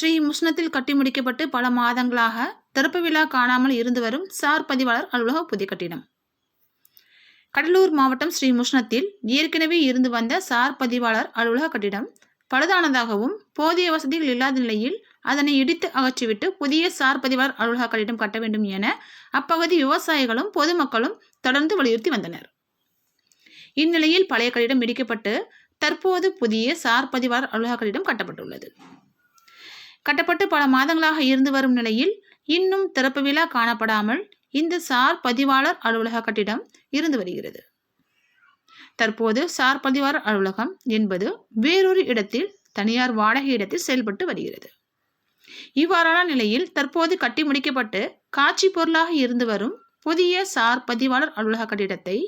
ஸ்ரீ முஷ்ணத்தில் கட்டி முடிக்கப்பட்டு பல மாதங்களாக திறப்பு விழா காணாமல் இருந்து வரும் சார் பதிவாளர் அலுவலக புதிய கட்டிடம். கடலூர் மாவட்டம் ஸ்ரீ முஷ்ணத்தில் ஏற்கனவே இருந்து வந்த சார் பதிவாளர் அலுவலக கட்டிடம் பழுதானதாகவும் போதிய வசதிகள் இல்லாத நிலையில் அதனை இடித்து அகற்றிவிட்டு புதிய சார் பதிவாளர் அலுவலக கட்டிடம் கட்ட வேண்டும் என அப்பகுதி விவசாயிகளும் பொதுமக்களும் தொடர்ந்து வலியுறுத்தி வந்தனர். இந்நிலையில் பழைய கட்டிடம் இடிக்கப்பட்டு தற்போது புதிய சார் பதிவாளர் அலுவலக கட்டிடம் கட்டப்பட்டுள்ளது. கட்டப்பட்டு பல மாதங்களாக இருந்து வரும் நிலையில் இன்னும் திறப்பு விழா காணப்படாமல் இந்த சார் பதிவாளர் அலுவலக கட்டிடம் இருந்து வருகிறது. தற்போது சார் பதிவாளர் அலுவலகம் என்பது வேறொரு இடத்தில் தனியார் வாடகை இடத்தில் செயல்பட்டு வருகிறது. இவ்வாறான நிலையில் தற்போது கட்டி முடிக்கப்பட்டு காட்சி பொருளாக இருந்து வரும் புதிய சார் பதிவாளர் அலுவலக கட்டிடத்தை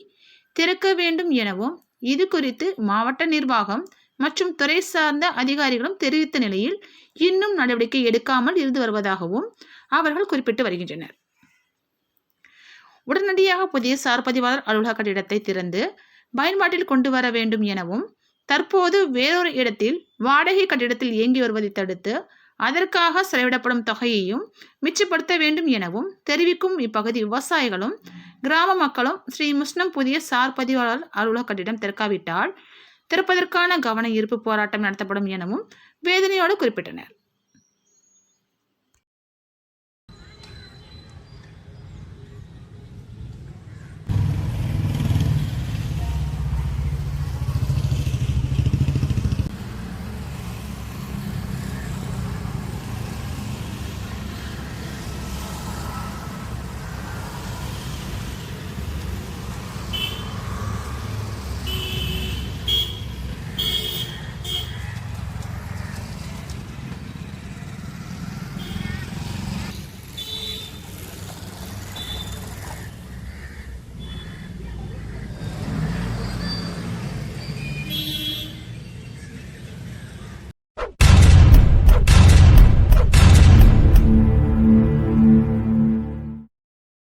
திறக்க வேண்டும் எனவும் இது குறித்து மாவட்ட நிர்வாகம் மற்றும் துறை சார்ந்த அதிகாரிகளும் தெரிவித்த நிலையில் இன்னும் நடவடிக்கை எடுக்காமல் இருந்து வருவதாகவும் அவர்கள் குறிப்பிட்டு வருகின்றனர். உடனடியாக புதிய சார் பதிவாளர் அலுவலக கட்டிடத்தை திறந்து பயன்பாட்டில் கொண்டு வர வேண்டும் எனவும் தற்போது வேறொரு இடத்தில் வாடகை கட்டிடத்தில் இயங்கி வருவதை தடுத்து அதற்காக செலவிடப்படும் தொகையையும் மிச்சப்படுத்த வேண்டும் எனவும் தெரிவிக்கும் இப்பகுதி விவசாயிகளும் கிராம மக்களும் ஸ்ரீ முஷ்ணம் புதிய சார் பதிவாளர் அலுவலக கட்டிடம் திறக்காவிட்டால் திறப்பதற்கான கவன ஈர்ப்பு போராட்டம் நடத்தப்படும் எனவும் வேதனையோடு குறிப்பிட்டனர்.